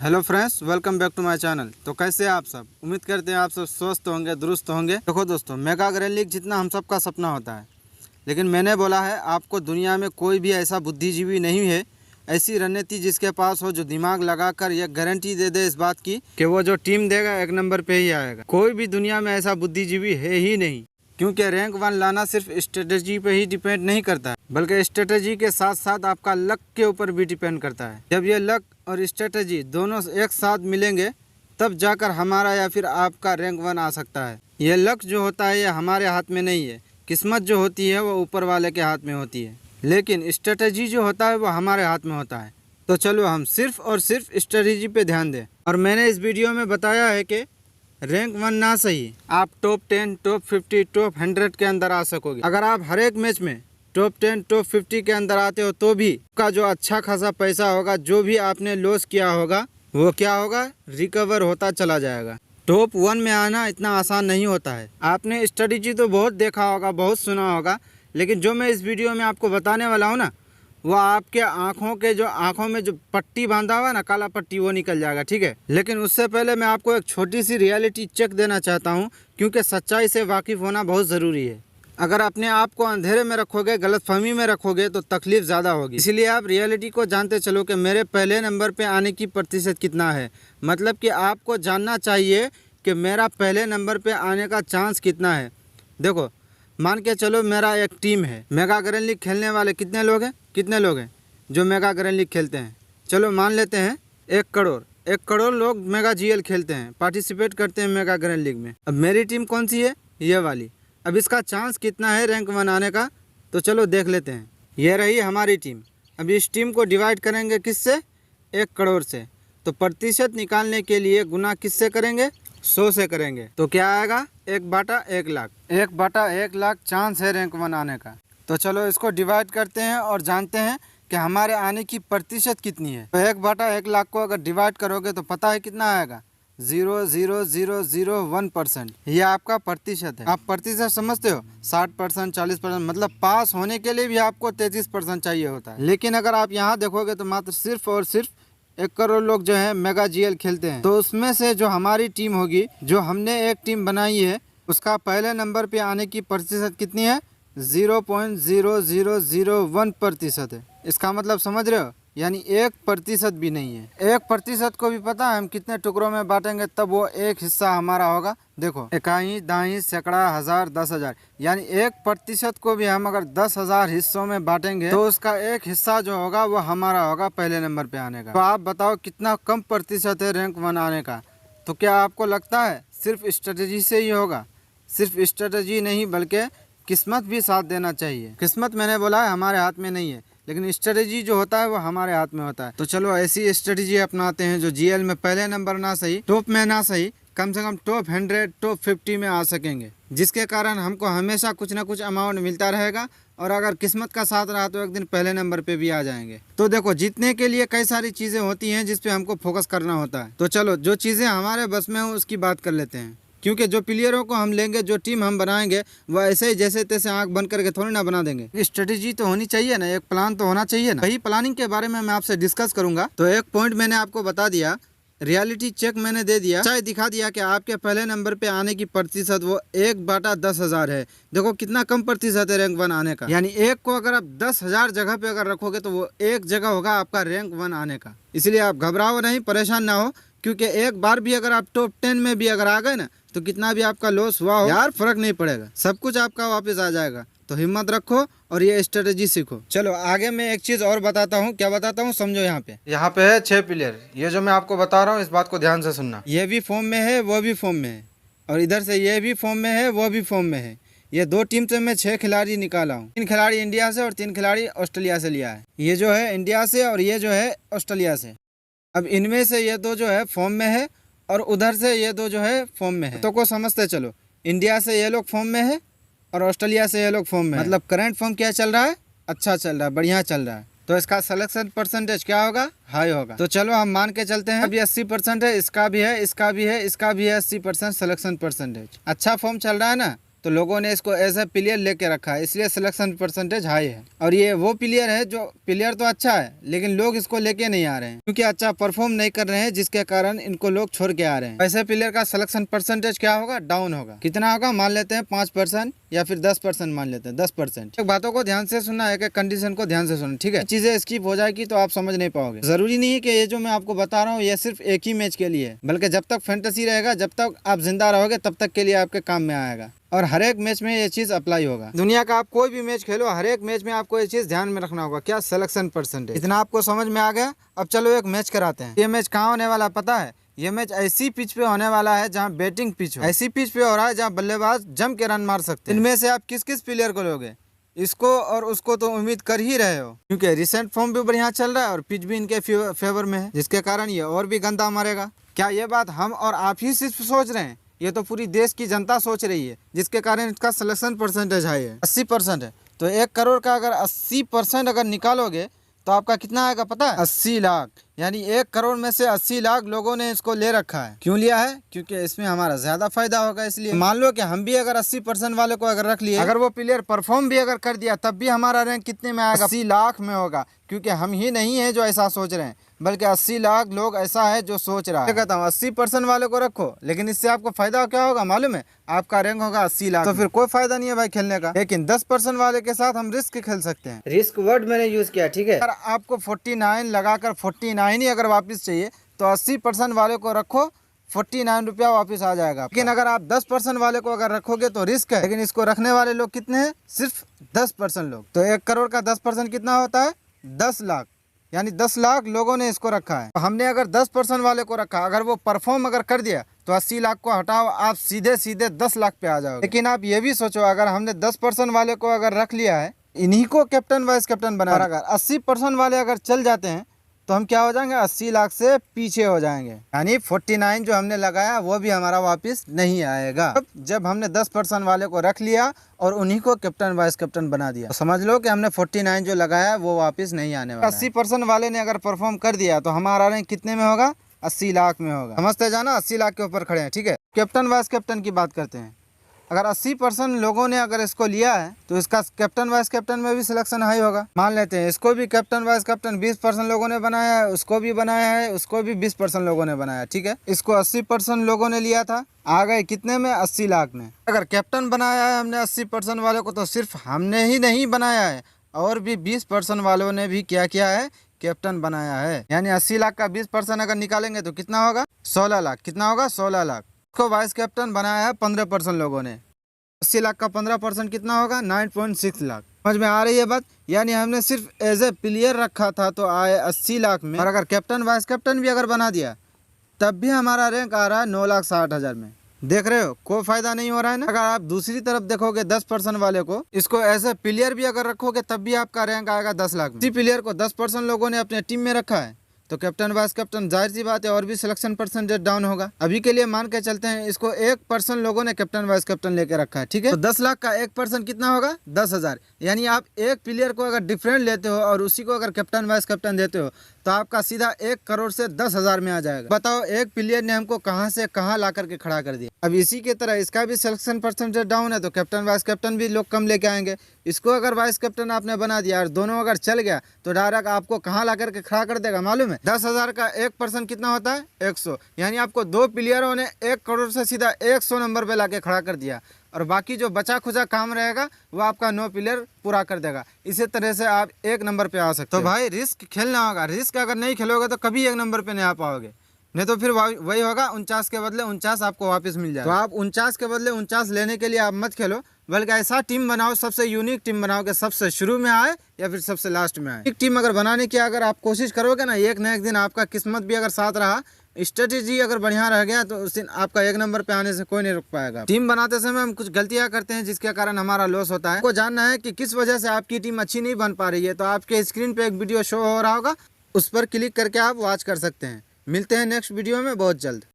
Hello friends, welcome back to my channel. तो कैसे हैं आप सब? उम्मीद करते हैं आप सब स्वस्थ होंगे, दुरुस्त होंगे। देखो दोस्तों, मेगा ग्रैंड लीग जितना हम सबका सपना होता है, लेकिन मैंने बोला है आपको दुनिया में कोई भी ऐसा बुद्धिजीवी नहीं है, ऐसी रणनीति जिसके पास हो, जो दिमाग लगाकर यह गारंटी दे दे इस बात की कि वो जो टीम देगा एक नंबर पे ही आएगा। कोई भी दुनिया में ऐसा बुद्धिजीवी है ही नहीं, क्योंकि रैंक 1 लाना सिर्फ स्ट्रेटजी पे ही डिपेंड नहीं करता है, बल्कि स्ट्रेटजी के साथ साथ आपका लक के ऊपर भी डिपेंड करता है। जब ये लक और स्ट्रेटजी दोनों एक साथ मिलेंगे तब जाकर हमारा या फिर आपका रैंक 1 आ सकता है। ये लक जो होता है ये हमारे हाथ में नहीं है, किस्मत जो होती है वो ऊपर वाले के हाथ में होती है, लेकिन स्ट्रेटजी जो होता है वो हमारे हाथ में होता है। तो चलो हम सिर्फ और सिर्फ स्ट्रेटजी पे ध्यान दें। और मैंने इस वीडियो में बताया है कि रैंक 1 ना सही, आप टॉप 10, टॉप 50, टॉप 100 के अंदर आ सकोगे। अगर आप हर एक मैच में टॉप 10, टॉप 50 के अंदर आते हो तो भी का जो अच्छा खासा पैसा होगा, जो भी आपने लॉस किया होगा, वो क्या होगा, रिकवर होता चला जाएगा। टॉप 1 में आना इतना आसान नहीं होता है। आपने स्ट्रेटजी तो बहुत देखा होगा, बहुत सुना होगा, लेकिन जो मैं इस वीडियो में आपको बताने वाला हूँ ना, वो आपके आँखों में जो पट्टी बांधा हुआ है ना, काला पट्टी, वो निकल जाएगा, ठीक है। लेकिन उससे पहले मैं आपको एक छोटी सी रियलिटी चेक देना चाहता हूँ, क्योंकि सच्चाई से वाकिफ़ होना बहुत ज़रूरी है। अगर अपने आप को अंधेरे में रखोगे, गलतफहमी में रखोगे तो तकलीफ ज़्यादा होगी। इसलिए आप रियलिटी को जानते चलो कि मेरे पहले नंबर पे आने की प्रतिशत कितना है। मतलब कि आपको जानना चाहिए कि मेरा पहले नंबर पे आने का चांस कितना है। देखो, मान के चलो मेरा एक टीम है, मेगा ग्रैंड लीग खेलने वाले कितने लोग हैं जो मेगा ग्रैंड लीग खेलते हैं? चलो मान लेते हैं 1 करोड़। 1 करोड़ लोग मेगा जीएल खेलते हैं, पार्टिसिपेट करते हैं मेगा ग्रैंड लीग में। अब मेरी टीम कौन सी है? ये वाली। अब इसका चांस कितना है रैंक 1 आने का? तो चलो देख लेते हैं। ये रही हमारी टीम। अब इस टीम को डिवाइड करेंगे किससे? 1 करोड़ से। तो प्रतिशत निकालने के लिए गुना किससे करेंगे? 100 से करेंगे। तो क्या आएगा? 1/1 लाख। 1/1 लाख चांस है रैंक 1 आने का। तो चलो इसको डिवाइड करते हैं और जानते हैं कि हमारे आने की प्रतिशत कितनी है। तो 1/1 लाख को अगर डिवाइड करोगे तो पता है कितना आएगा? 0.0001%। ये आपका प्रतिशत है। आप प्रतिशत समझते हो? 60%, 40%। मतलब पास होने के लिए भी आपको 33% चाहिए होता है। लेकिन अगर आप यहाँ देखोगे तो मात्र सिर्फ और सिर्फ 1 करोड़ लोग जो है मेगा जीएल खेलते हैं। तो उसमें से जो हमारी टीम होगी, जो हमने एक टीम बनाई है, उसका पहले नंबर पे आने की प्रतिशत कितनी है? 0.0001% है। इसका मतलब समझ रहे हो? यानी 1% भी नहीं है। 1% को भी पता है हम कितने टुकड़ों में बांटेंगे तब वो एक हिस्सा हमारा होगा। देखो, इकाई, दाई, सैकड़ा, हजार, 10,000, यानी 1% को भी हम अगर 10,000 हिस्सों में बांटेंगे तो उसका एक हिस्सा जो होगा वो हमारा होगा पहले नंबर पे आने का। तो आप बताओ कितना कम प्रतिशत है रैंक 1 आने का? तो क्या आपको लगता है सिर्फ स्ट्रेटजी से ही होगा? सिर्फ स्ट्रेटजी नहीं, बल्कि किस्मत भी साथ देना चाहिए। किस्मत मैंने बोला है हमारे हाथ में नहीं है, लेकिन स्ट्रेटजी जो होता है वो हमारे हाथ में होता है। तो चलो ऐसी स्ट्रेटजी अपनाते हैं जो जीएल में पहले नंबर ना सही, टॉप में ना सही, कम से कम टॉप 100, टॉप 50 में आ सकेंगे, जिसके कारण हमको हमेशा कुछ ना कुछ अमाउंट मिलता रहेगा। और अगर किस्मत का साथ रहा तो एक दिन पहले नंबर पे भी आ जाएंगे। तो देखो, जीतने के लिए कई सारी चीज़ें होती हैं जिस पे हमको फोकस करना होता है। तो चलो जो चीज़ें हमारे बस में हो उसकी बात कर लेते हैं, क्योंकि जो प्लेयरों को हम लेंगे, जो टीम हम बनाएंगे, वो ऐसे ही जैसे तैसे आंख बंद करके थोड़ी ना बना देंगे। स्ट्रेटजी तो होनी चाहिए ना, एक प्लान तो होना चाहिए ना। वही प्लानिंग के बारे में मैं आपसे डिस्कस करूंगा। तो एक पॉइंट मैंने आपको बता दिया, रियलिटी चेक मैंने दे दिया, चाहे दिखा दिया कि आपके पहले नंबर पे आने की प्रतिशत वो 1/10,000 है। देखो कितना कम प्रतिशत है रैंक 1 आने का। यानी 1 को अगर आप 10,000 जगह पे अगर रखोगे तो वो 1 जगह होगा आपका रैंक 1 आने का। इसलिए आप घबराओ नहीं, परेशान ना हो, क्योंकि एक बार भी अगर आप टॉप 10 में भी अगर आ गए ना, तो कितना भी आपका लॉस हुआ हो यार, फर्क नहीं पड़ेगा, सब कुछ आपका वापस आ जाएगा। तो हिम्मत रखो और ये स्ट्रेटजी सीखो। चलो आगे मैं एक चीज और बताता हूँ। क्या बताता हूँ समझो। यहाँ पे है 6 प्लेयर। ये जो मैं आपको बता रहा हूँ इस बात को ध्यान से सुनना। ये भी फॉर्म में है, वो भी फॉर्म में है, और इधर से ये भी फॉर्म में है, वो भी फॉर्म में है। ये 2 टीम से मैं 6 खिलाड़ी निकाला हूँ। 3 खिलाड़ी इंडिया से और 3 खिलाड़ी ऑस्ट्रेलिया से लिया है। ये जो है इंडिया से और ये जो है ऑस्ट्रेलिया से। अब इनमें से ये 2 जो है फॉर्म में है और उधर से ये 2 जो है फॉर्म में है। तो को समझते चलो, इंडिया से ये लोग फॉर्म में है और ऑस्ट्रेलिया से ये लोग फॉर्म में। मतलब करंट फॉर्म क्या चल रहा है? अच्छा चल रहा है, बढ़िया चल रहा है। तो इसका सिलेक्शन परसेंटेज क्या होगा? हाई होगा। तो चलो हम मान के चलते हैं अभी 80% है, इसका भी है, इसका भी है, इसका भी है 80% सिलेक्शन परसेंटेज। अच्छा फॉर्म चल रहा है ना, तो लोगों ने इसको एज ए प्लेयर लेके रखा है, इसलिए सिलेक्शन परसेंटेज हाई है। और ये वो प्लेयर है जो प्लेयर तो अच्छा है लेकिन लोग इसको लेके नहीं आ रहे हैं क्योंकि अच्छा परफॉर्म नहीं कर रहे हैं, जिसके कारण इनको लोग छोड़ के आ रहे हैं। ऐसे प्लेयर का सिलेक्शन परसेंटेज क्या होगा, डाउन होगा। कितना होगा मान लेते हैं 5% या फिर 10% मान लेते हैं, 10%। बातों को ध्यान से सुनना, एक एक कंडीशन को ध्यान से सुनना, ठीक है। चीजें स्किप हो जाएगी तो आप समझ नहीं पाओगे। जरूरी नहीं है कि ये जो मैं आपको बता रहा हूँ ये सिर्फ एक ही मैच के लिए है, बल्कि जब तक फैंटेसी रहेगा, जब तक आप जिंदा रहोगे तब तक के लिए आपके काम में आएगा। और हर एक मैच में ये चीज अप्लाई होगा। दुनिया का आप कोई भी मैच खेलो, हर एक मैच में आपको ये चीज ध्यान में रखना होगा, क्या, सिलेक्शन परसेंटेज। इतना आपको समझ में आ गया। अब चलो एक मैच कराते हैं। ये मैच कहाँ होने वाला पता है? ये मैच ऐसी पिच पे होने वाला है जहाँ बैटिंग पिच हो, ऐसी पिच पे हो रहा है जहाँ बल्लेबाज जम के रन मार सकते हैं। इनमें से आप किस किस प्लेयर को लोगे? इसको और उसको तो उम्मीद कर ही रहे हो क्योंकि रिसेंट फॉर्म भी बढ़िया चल रहा है और पिच भी इनके फेवर में है, जिसके कारण ये और भी गंदा मारेगा। क्या ये बात हम और आप ही सिर्फ सोच रहे हैं? ये तो पूरी देश की जनता सोच रही है, जिसके कारण इसका सिलेक्शन परसेंटेज हाई है, 80% है। तो 1 करोड़ का अगर 80% अगर निकालोगे तो आपका कितना आएगा पता है? 80 लाख। यानी 1 करोड़ में से 80 लाख लोगों ने इसको ले रखा है। क्यों लिया है? क्योंकि इसमें हमारा ज्यादा फायदा होगा। इसलिए मान लो कि हम भी अगर 80% वाले को अगर रख लिए, अगर वो प्लेयर परफॉर्म भी अगर कर दिया, तब भी हमारा रैंक कितने में आएगा? 80 लाख में होगा। क्योंकि हम ही नहीं है जो ऐसा सोच रहे हैं, बल्कि 80 लाख लोग ऐसा है जो सोच रहा है। कहता हूँ 80% वाले को रखो, लेकिन इससे आपको फायदा क्या होगा मालूम है? आपका रैंक होगा 80 लाख। तो फिर कोई फायदा नहीं है भाई खेलने का। लेकिन 10% वाले के साथ हम रिस्क खेल सकते हैं। रिस्क वर्ड मैंने यूज किया, ठीक है। अगर आपको 49 लगाकर 49 ही अगर वापस चाहिए तो 80% वाले को रखो, 49 रुपया वापस आ जाएगा। लेकिन अगर आप 10% वाले को अगर रखोगे तो रिस्क है। लेकिन इसको रखने वाले लोग कितने हैं? सिर्फ 10% लोग। तो 1 करोड़ का 10% कितना होता है? 10 लाख। यानी 10 लाख लोगों ने इसको रखा है। तो हमने अगर 10% वाले को रखा, अगर वो परफॉर्म अगर कर दिया तो 80 लाख को हटाओ, आप सीधे सीधे 10 लाख पे आ जाओगे। लेकिन आप ये भी सोचो, अगर हमने 10% वाले को अगर रख लिया है, इन्हीं को कैप्टन वाइस कैप्टन बना, अगर 80% वाले अगर चल जाते हैं तो हम क्या हो जाएंगे? 80 लाख से पीछे हो जाएंगे। यानी 49 जो हमने लगाया वो भी हमारा वापस नहीं आएगा। जब हमने 10% वाले को रख लिया और उन्हीं को कैप्टन वाइस कैप्टन बना दिया, तो समझ लो कि हमने 49 जो लगाया वो वापस नहीं आने वाला। 80% वाले ने अगर परफॉर्म कर दिया तो हमारा रैंक कितने में होगा? 80 लाख में होगा। समझते जाना, 80 लाख के ऊपर खड़े हैं, ठीक है। कैप्टन वाइस कैप्टन की बात करते हैं। अगर 80% लोगों ने अगर इसको लिया है तो इसका कैप्टन वाइस कैप्टन में भी सिलेक्शन हाई होगा। मान लेते हैं इसको भी कैप्टन वाइस कैप्टन 20% लोगों ने बनाया है, उसको भी बनाया है, उसको भी 20% लोगों ने बनाया, ठीक है। इसको 80% लोगों ने लिया था, आ गए कितने में? 80 लाख में। अगर कैप्टन बनाया है हमने 80% वाले को, तो सिर्फ हमने ही नहीं बनाया है, और भी 20% वालों ने भी क्या किया है? कैप्टन बनाया है। यानी 80 लाख का 20% अगर निकालेंगे तो कितना होगा? 16 लाख। कितना होगा? 16 लाख। को वाइस कैप्टन बनाया है 15% लोगों ने। 80 लाख का 15% कितना होगा? 9.6 लाख। समझ में आ रही है बात? यानी हमने सिर्फ एज ए प्लेयर रखा था तो आए 80 लाख में, और अगर कैप्टन वाइस कैप्टन भी अगर बना दिया तब भी हमारा रैंक आ रहा है 9,60,000 में। देख रहे हो, कोई फायदा नहीं हो रहा है ना। अगर आप दूसरी तरफ देखोगे 10% वाले को, इसको एज ए प्लेयर भी अगर रखोगे तब भी आपका रैंक आएगा 10 लाख में। इसी प्लेयर को 10% लोगों ने अपने टीम में रखा है तो कैप्टन वाइस कैप्टन, जाहिर सी बात है और भी सिलेक्शन परसेंटेज डाउन होगा। अभी के लिए मान के चलते हैं इसको 1% लोगों ने कैप्टन वाइस कैप्टन लेके रखा है, ठीक है। तो 10 लाख का 1% कितना होगा? 10,000। यानी आप एक प्लेयर को अगर डिफरेंट लेते हो और उसी को अगर कैप्टन वाइस कैप्टन देते हो तो आपका सीधा 1 करोड़ से 10,000 में आ जाएगा। बताओ, एक प्लेयर ने हमको कहाँ से कहाँ ला करके खड़ा कर दिया। अब इसी के तरह इसका भी सिलेक्शन परसेंटेज डाउन है तो कैप्टन वाइस कैप्टन भी लोग कम लेके आएंगे। इसको अगर वाइस कैप्टन आपने बना दिया और दोनों अगर चल गया तो डायरेक्ट आपको कहाँ ला करके खड़ा कर देगा मालूम है? 10,000 का 1% कितना होता है? 100। यानी आपको 2 प्लेयरों ने 1 करोड़ से सीधा 100 नंबर पे लाके खड़ा कर दिया, और बाकी जो बचा खुचा काम रहेगा वो आपका 9 प्लेयर पूरा कर देगा। इसी तरह से आप 1 नंबर पे आ सकते हो। तो भाई रिस्क खेलना होगा। रिस्क अगर नहीं खेलोगे तो कभी 1 नंबर पे नहीं आ पाओगे, नहीं तो फिर वही होगा 49 के बदले 49 आपको वापस मिल जाएगा। तो आप 49 के बदले 49 लेने के लिए आप मत खेलो, बल्कि ऐसा टीम बनाओ, सबसे यूनिक टीम बनाओ कि सबसे शुरू में आए या फिर सबसे लास्ट में आए। एक टीम अगर बनाने की अगर आप कोशिश करोगे ना, एक न एक दिन आपका किस्मत भी अगर साथ रहा, स्ट्रेटेजी अगर बढ़िया रह गया तो उस दिन आपका 1 नंबर पे आने से कोई नहीं रुक पाएगा। टीम बनाते समय हम कुछ गलतियां करते हैं जिसके कारण हमारा लॉस होता है। आपको जानना है कि किस वजह से आपकी टीम अच्छी नहीं बन पा रही है, तो आपके स्क्रीन पे एक वीडियो शो हो रहा होगा, उस पर क्लिक करके आप वॉच कर सकते हैं। मिलते हैं नेक्स्ट वीडियो में बहुत जल्द।